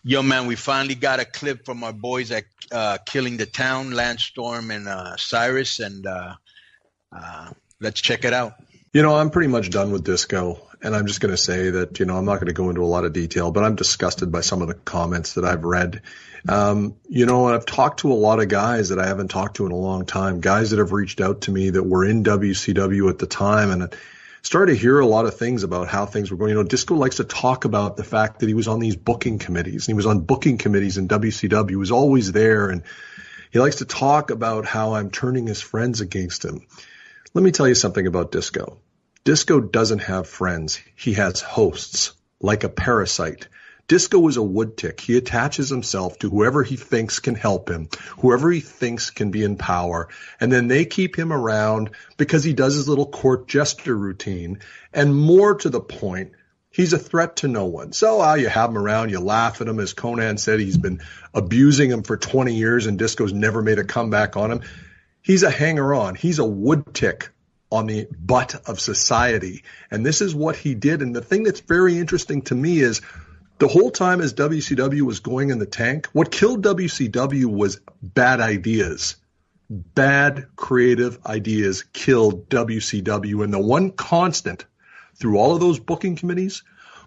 Yo, man, we finally got a clip from our boys at Killing the Town, Lance Storm and Cyrus, and let's check it out. I'm pretty much done with disco, and I'm just going to say that, I'm not going to go into a lot of detail, but I'm disgusted by some of the comments that I've read. I've talked to a lot of guys that I haven't talked to in a long time, guys that have reached out to me that were in WCW at the time, and started to hear a lot of things about how things were going. Disco likes to talk about the fact that he was on these booking committees, and he was on booking committees in WCW. He was always there, and he likes to talk about how I'm turning his friends against him. Let me tell you something about Disco. Disco doesn't have friends. He has hosts, like a parasite. Disco is a wood tick. He attaches himself to whoever he thinks can help him, whoever he thinks can be in power, and then they keep him around because he does his little court jester routine. And more to the point, he's a threat to no one. So you have him around, you laugh at him. As Conan said, he's been abusing him for 20 years, and Disco's never made a comeback on him. He's a hanger-on. He's a wood tick on the butt of society. And this is what he did. And the thing that's very interesting to me is the whole time as WCW was going in the tank, what killed WCW was bad ideas. Bad creative ideas killed WCW. And the one constant through all of those booking committees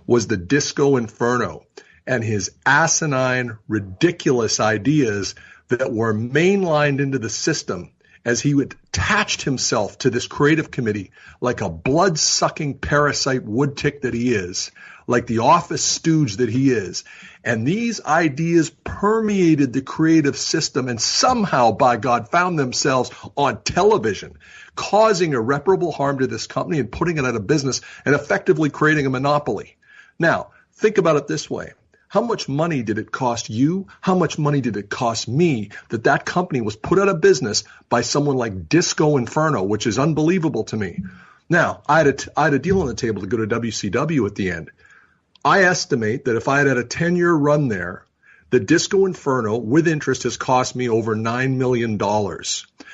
was the Disco Inferno and his asinine, ridiculous ideas that were mainlined into the system as he attached himself to this creative committee like a blood-sucking parasite wood tick that he is, like the office stooge that he is. And these ideas permeated the creative system and somehow, by God, found themselves on television, causing irreparable harm to this company and putting it out of business and effectively creating a monopoly. Now, think about it this way. How much money did it cost you? How much money did it cost me that company was put out of business by someone like Disco Inferno, which is unbelievable to me. Now, I had a deal on the table to go to WCW at the end. I estimate that if I had a 10-year run there, the Disco Inferno, with interest, has cost me over $9 million.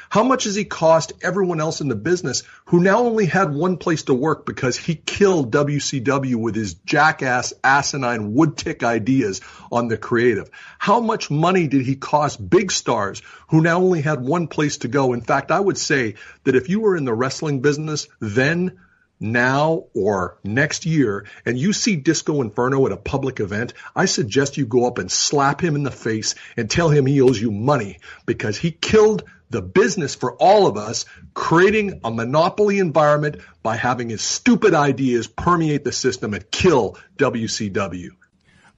How much has he cost everyone else in the business who now only had one place to work because he killed WCW with his jackass, asinine, wood tick ideas on the creative? How much money did he cost big stars who now only had one place to go? In fact, I would say that if you were in the wrestling business then, now, or next year, and you see Disco Inferno at a public event, I suggest you go up and slap him in the face and tell him he owes you money because he killed the business for all of us, creating a monopoly environment by having his stupid ideas permeate the system and kill WCW.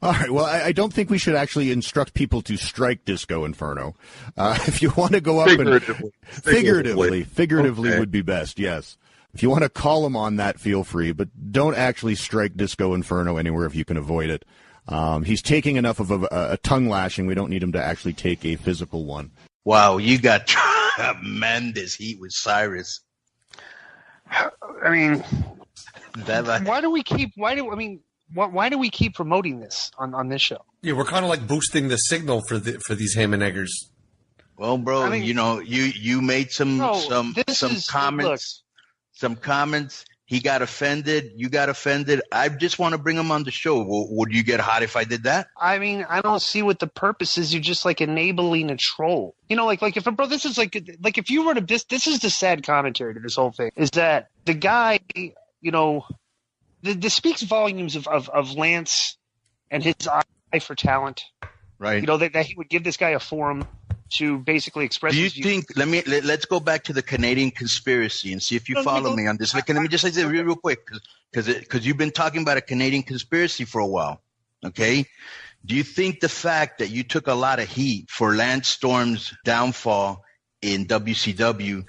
All right. Well, I don't think we should actually instruct people to strike Disco Inferno. If you want to go up figuratively okay. Would be best. Yes. If you want to call him on that, feel free, but don't actually strike Disco Inferno anywhere if you can avoid it. He's taking enough of a tongue lashing. We don't need him to actually take a physical one. Wow, you got tremendous heat with Cyrus. I mean, why do we keep promoting this on this show? Yeah, we're kind of like boosting the signal for these Heyman eggers. Well, bro, I mean, you made some comments. Look, some comments. He got offended. You got offended. I just want to bring him on the show. Would you get hot if I did that? I mean, I don't see what the purpose is. You're just like enabling a troll. Like if this is like if you were to this is the sad commentary to this whole thing is that the guy, this speaks volumes of Lance and his eye for talent. Right. That he would give this guy a forum to basically express. Do you think? Let's go back to the Canadian conspiracy and see if you follow me on this. Let me just say this real quick, because you've been talking about a Canadian conspiracy for a while. Okay, do you think the fact that you took a lot of heat for Lance Storm's downfall in WCW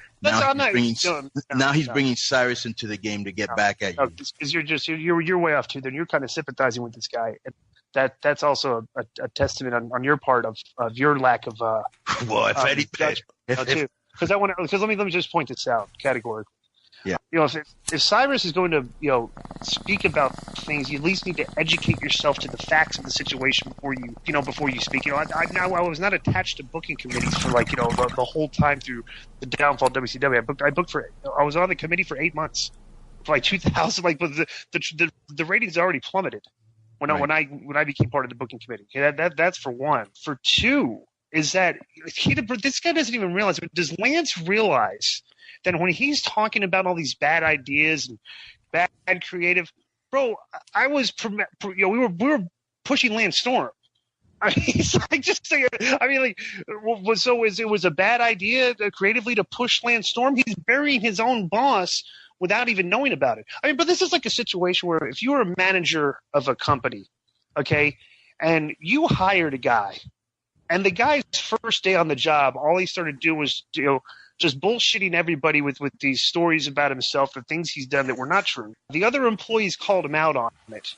now he's bringing Cyrus into the game to get back at you? Because you're way off too. Then you're kind of sympathizing with this guy. That's also a testament on your part of your lack of well, if anything, because let me just point this out categorically. Yeah. If Cyrus is going to speak about things, you at least need to educate yourself to the facts of the situation before you speak. I was not attached to booking committees for the whole time through the downfall of WCW. I was on the committee for 8 months, for 2000. The ratings already plummeted when I became part of the booking committee. Okay, that's for one. For two is that this guy doesn't even realize. Does Lance realize that when he's talking about all these bad ideas and bad creative, bro? We were pushing Lance Storm. I mean, it was a bad idea creatively to push Lance Storm. He's burying his own boss without even knowing about it. I mean, but this is like a situation where if you were a manager of a company, okay, and you hired a guy, and the guy's first day on the job, all he started doing was, just bullshitting everybody with these stories about himself, the things he's done that were not true. The other employees called him out on it.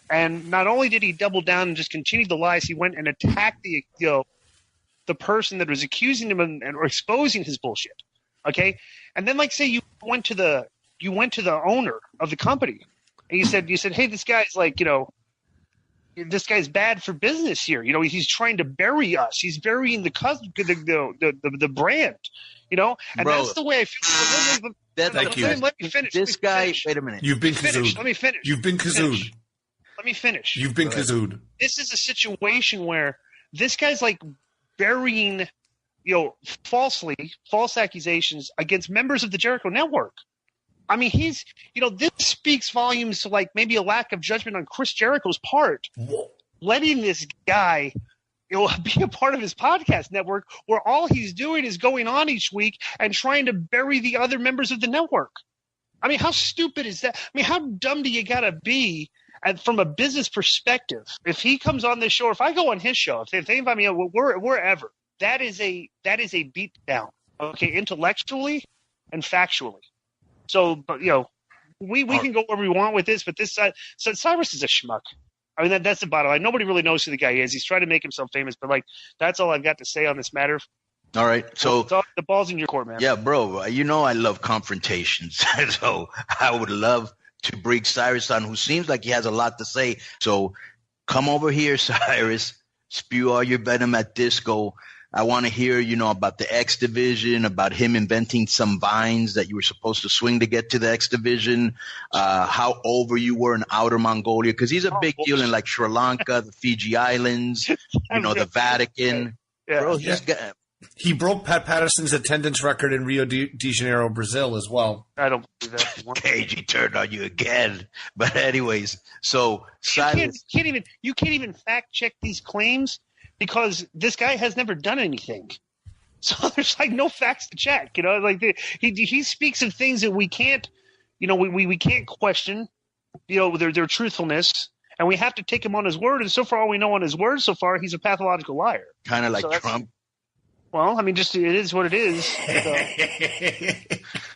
And not only did he double down and just continue the lies, he went and attacked the person that was accusing him or exposing his bullshit. Okay? And then, like, say you went to the owner of the company and you said, hey, this guy's like, this guy's bad for business here. He's trying to bury us. He's burying the brand. And bro, that's the way I feel. Thank you. Let me finish. This guy, wait a minute. You've been kazooed. Let me finish. You've been kazooed. Let me finish. You've been kazooed. This is a situation where this guy's like burying, false accusations against members of the Jericho Network. I mean, this speaks volumes to like maybe a lack of judgment on Chris Jericho's part, letting this guy, be a part of his podcast network where all he's doing is going on each week and trying to bury the other members of the network. I mean, how stupid is that? I mean, how dumb do you gotta be? And from a business perspective, if he comes on this show, or if I go on his show, if they invite me on wherever, that is a beat down, okay, intellectually and factually. So, but we can go where we want with this, but so Cyrus is a schmuck. I mean, that's the bottom line. Nobody really knows who the guy is. He's trying to make himself famous, but that's all I've got to say on this matter. All right, so the ball's in your court, man. Yeah, bro. I love confrontations, so I would love to bring Cyrus on, who seems like he has a lot to say. So come over here, Cyrus. Spew all your venom at Disco. I want to hear, about the X Division, about him inventing some vines that you were supposed to swing to get to the X Division, how over you were in Outer Mongolia, because he's a big deal in like Sri Lanka, the Fiji Islands, the Vatican. Yeah. Bro, he broke Pat Patterson's attendance record in Rio de Janeiro, Brazil, as well. I don't believe that. Cage, he turned on you again. But anyways, so you can't even fact check these claims because this guy has never done anything. So there's no facts to check. He speaks of things that we can't, we can't question, their truthfulness. And we have to take him on his word. And so far, all we know on his word so far, he's a pathological liar. Kind of like Trump. Well, I mean, just it is what it is.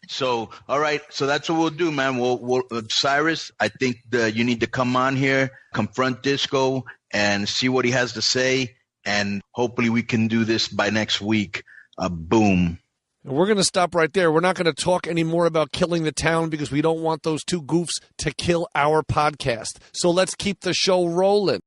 So, all right. So that's what we'll do, man. We'll Cyrus, I think you need to come on here, confront Disco, and see what he has to say. And hopefully we can do this by next week. Boom. We're going to stop right there. We're not going to talk anymore about killing the town because we don't want those two goofs to kill our podcast. So let's keep the show rolling.